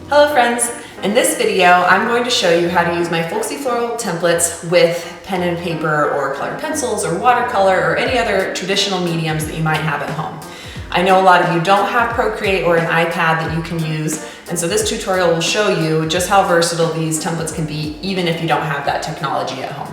Hello friends! In this video, I'm going to show you how to use my Folksy Floral Templates with pen and paper or colored pencils or watercolor or any other traditional mediums that you might have at home. I know a lot of you don't have Procreate or an iPad that you can use, and so this tutorial will show you just how versatile these templates can be even if you don't have that technology at home.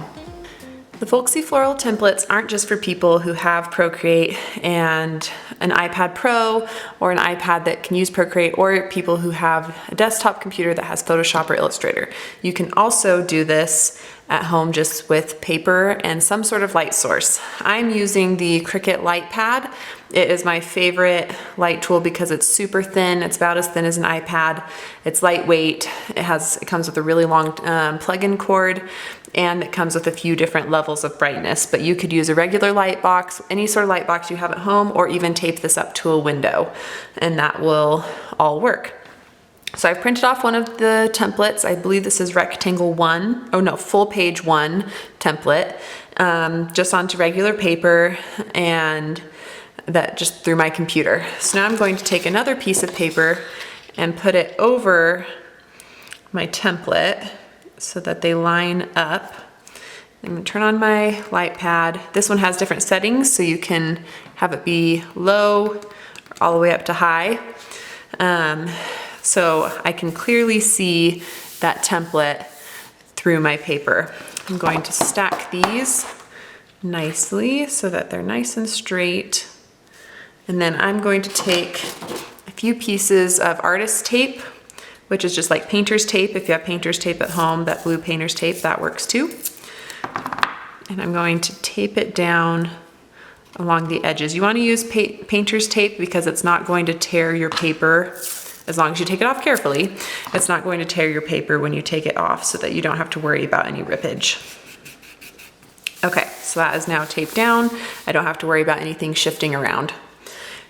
The Folksy Floral Templates aren't just for people who have Procreate and an iPad Pro or an iPad that can use Procreate, or people who have a desktop computer that has Photoshop or Illustrator. You can also do this at home just with paper and some sort of light source. I'm using the Cricut Light Pad. It is my favorite light tool because it's super thin. It's about as thin as an iPad. It's lightweight. It comes with a really long plug-in cord, and it comes with a few different levels of brightness. But you could use a regular light box, any sort of light box you have at home, or even tape this up to a window, and that will all work. So I've printed off one of the templates. I believe this is rectangle 1, oh no, full page 1 template, just onto regular paper, and that just through my computer. So now I'm going to take another piece of paper and put it over my template so that they line up. I'm going to turn on my light pad. This one has different settings, so you can have it be low or all the way up to high. So I can clearly see that template through my paper. I'm going to stack these nicely so that they're nice and straight. And then I'm going to take a few pieces of artist tape, which is just like painter's tape. If you have painter's tape at home, that blue painter's tape, that works too. And I'm going to tape it down along the edges. You want to use painter's tape because it's not going to tear your paper. As long as you take it off carefully, it's not going to tear your paper when you take it off, so that you don't have to worry about any rippage. Okay, so that is now taped down. I don't have to worry about anything shifting around.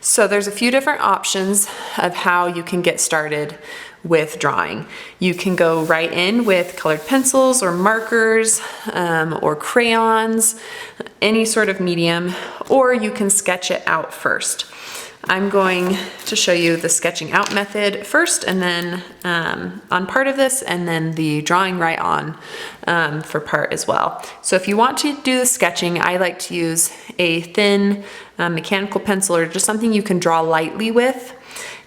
So there's a few different options of how you can get started with drawing. You can go right in with colored pencils or markers or crayons, any sort of medium, or you can sketch it out first. I'm going to show you the sketching out method first, and then on part of this, and then the drawing right on for part as well. So if you want to do the sketching, I like to use a thin mechanical pencil or just something you can draw lightly with,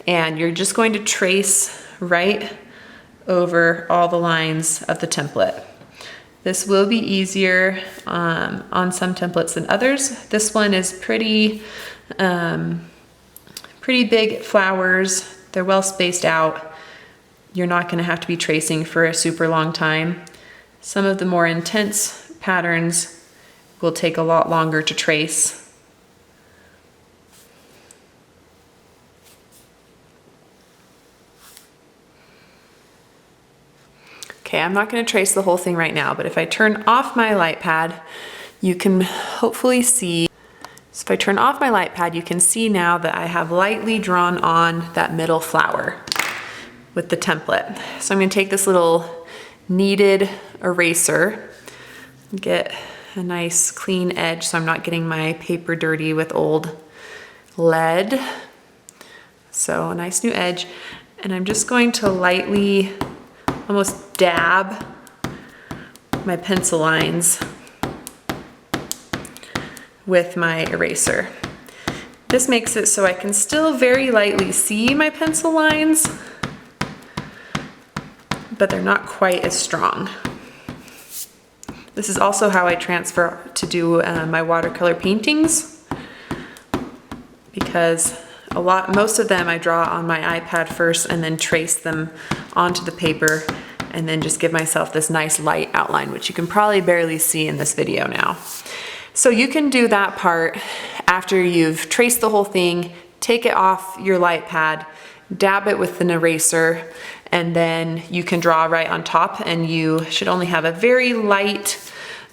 and you're just going to trace right over all the lines of the template. This will be easier on some templates than others. This one is pretty big flowers. They're well spaced out. You're not going to have to be tracing for a super long time. Some of the more intense patterns will take a lot longer to trace. Okay, I'm not going to trace the whole thing right now, but if I turn off my light pad, you can hopefully see. So if I turn off my light pad, you can see now that I have lightly drawn on that middle flower with the template. So I'm going to take this little kneaded eraser, get a nice clean edge so I'm not getting my paper dirty with old lead. So a nice new edge. And I'm just going to lightly almost dab my pencil lines with my eraser. This makes it so I can still very lightly see my pencil lines, but they're not quite as strong. This is also how I transfer to do my watercolor paintings, because most of them I draw on my iPad first and then trace them onto the paper and then just give myself this nice light outline, which you can probably barely see in this video now. So you can do that part after you've traced the whole thing, take it off your light pad, dab it with an eraser, and then you can draw right on top, and you should only have a very light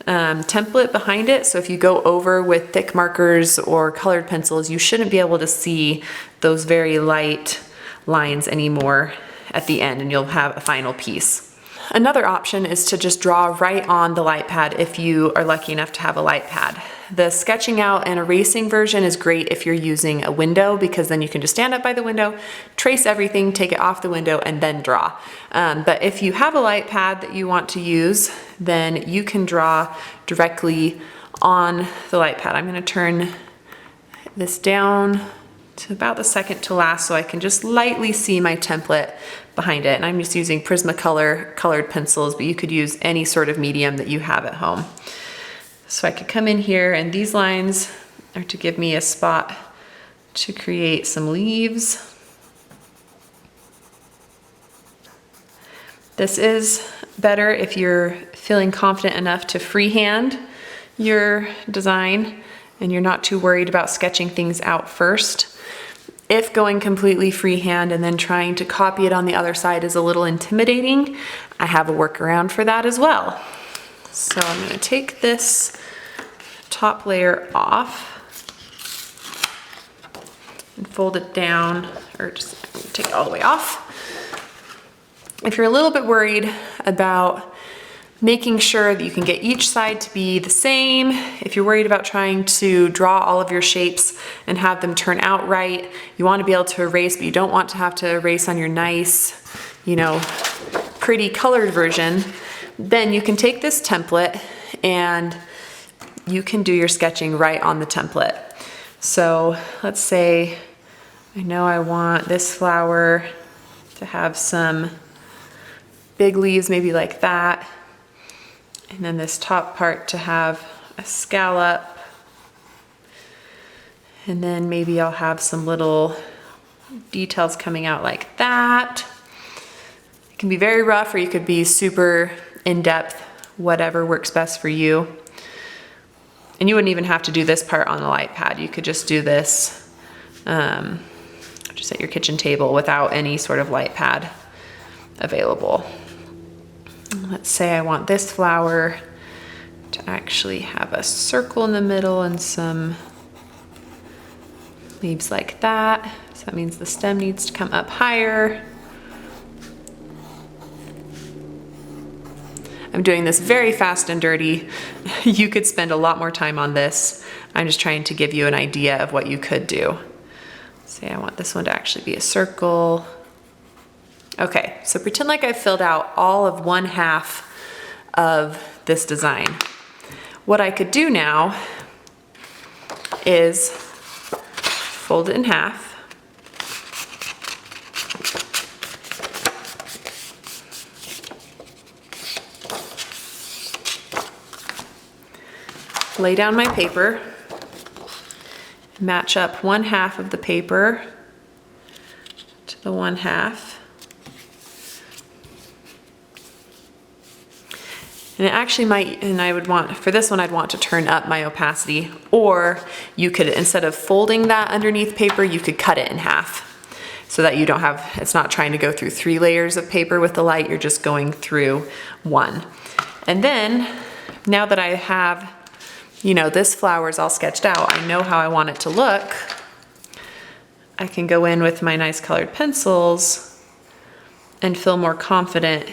template behind it. So if you go over with thick markers or colored pencils, you shouldn't be able to see those very light lines anymore at the end, and you'll have a final piece. Another option is to just draw right on the light pad if you are lucky enough to have a light pad. The sketching out and erasing version is great if you're using a window, because then you can just stand up by the window, trace everything, take it off the window, and then draw. But if you have a light pad that you want to use, then you can draw directly on the light pad. I'm going to turn this down to about the second to last so I can just lightly see my template behind it. And I'm just using Prismacolor colored pencils, but you could use any sort of medium that you have at home. So I could come in here, and these lines are to give me a spot to create some leaves. This is better if you're feeling confident enough to freehand your design and you're not too worried about sketching things out first. If going completely freehand and then trying to copy it on the other side is a little intimidating, I have a workaround for that as well. So I'm going to take this top layer off and fold it down, or just take it all the way off. If you're a little bit worried about making sure that you can get each side to be the same, if you're worried about trying to draw all of your shapes and have them turn out right, you want to be able to erase, but you don't want to have to erase on your nice, you know, pretty colored version, then you can take this template and you can do your sketching right on the template. So let's say I know I want this flower to have some big leaves, maybe like that. And then this top part to have a scallop. And then maybe I'll have some little details coming out like that. It can be very rough, or you could be super in-depth, whatever works best for you. And you wouldn't even have to do this part on the light pad. You could just do this just at your kitchen table without any sort of light pad available. Let's say I want this flower to actually have a circle in the middle and some leaves like that. So that means the stem needs to come up higher. I'm doing this very fast and dirty. You could spend a lot more time on this. I'm just trying to give you an idea of what you could do. Say I want this one to actually be a circle. Okay, so pretend like I've filled out all of 1/2 of this design. What I could do now is fold it in half. Lay down my paper, match up 1/2 of the paper to the 1/2. And it actually might, and I would want, for this one, I'd want to turn up my opacity, or you could, instead of folding that underneath paper, you could cut it in half so that you don't have, it's not trying to go through 3 layers of paper with the light, you're just going through 1. And then, now that I have, you know, this flower is all sketched out, I know how I want it to look, I can go in with my nice colored pencils and feel more confident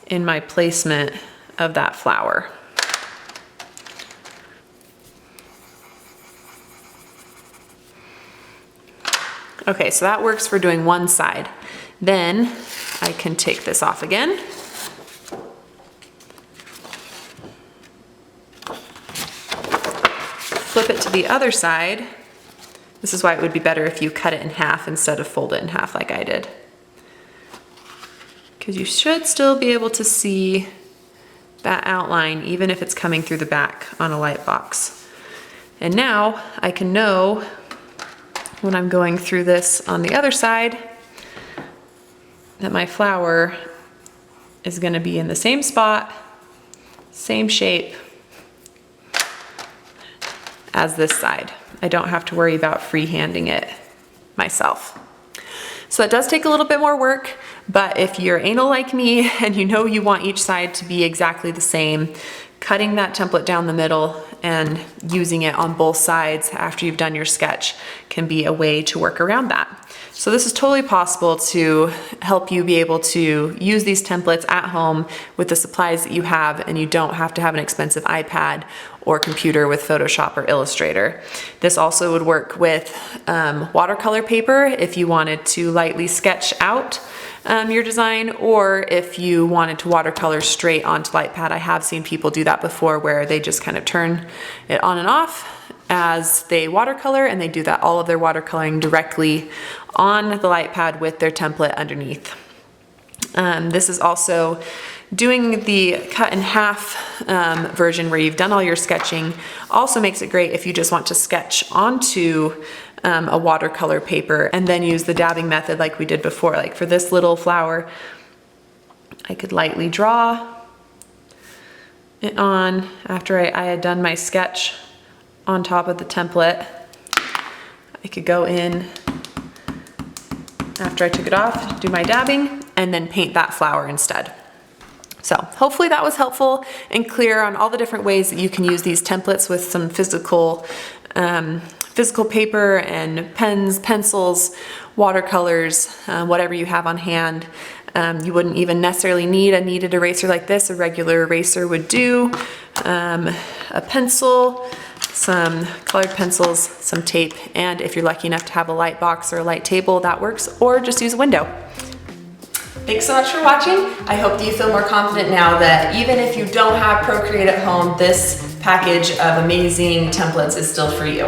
in my placement of that flower. Okay, so that works for doing one side. Then I can take this off again. Flip it to the other side. This is why it would be better if you cut it in half instead of fold it in half like I did. Because you should still be able to see that outline even if it's coming through the back on a light box. And now I can know when I'm going through this on the other side that my flower is going to be in the same spot, same shape as this side. I don't have to worry about freehanding it myself. So that does take a little bit more work, but if you're anal like me and you know you want each side to be exactly the same, cutting that template down the middle and using it on both sides after you've done your sketch can be a way to work around that. So this is totally possible to help you be able to use these templates at home with the supplies that you have, and you don't have to have an expensive iPad or computer with Photoshop or Illustrator. This also would work with watercolor paper if you wanted to lightly sketch out your design, or if you wanted to watercolor straight onto light pad. I have seen people do that before, where they just kind of turn it on and off as they watercolor, and they do that all of their watercoloring directly on the light pad with their template underneath. This is also doing the cut in half version where you've done all your sketching. Also makes it great if you just want to sketch onto a watercolor paper and then use the dabbing method like we did before. Like for this little flower, I could lightly draw it on after I had done my sketch on top of the template. I could go in after I took it off, do my dabbing, and then paint that flower instead. So hopefully that was helpful and clear on all the different ways that you can use these templates with some physical paper and pens, pencils, watercolors, whatever you have on hand. You wouldn't even necessarily need a kneaded eraser like this. A regular eraser would do. A pencil, some colored pencils, some tape, and if you're lucky enough to have a light box or a light table, that works, or just use a window. Thanks so much for watching. I hope that you feel more confident now that even if you don't have Procreate at home, this package of amazing templates is still for you.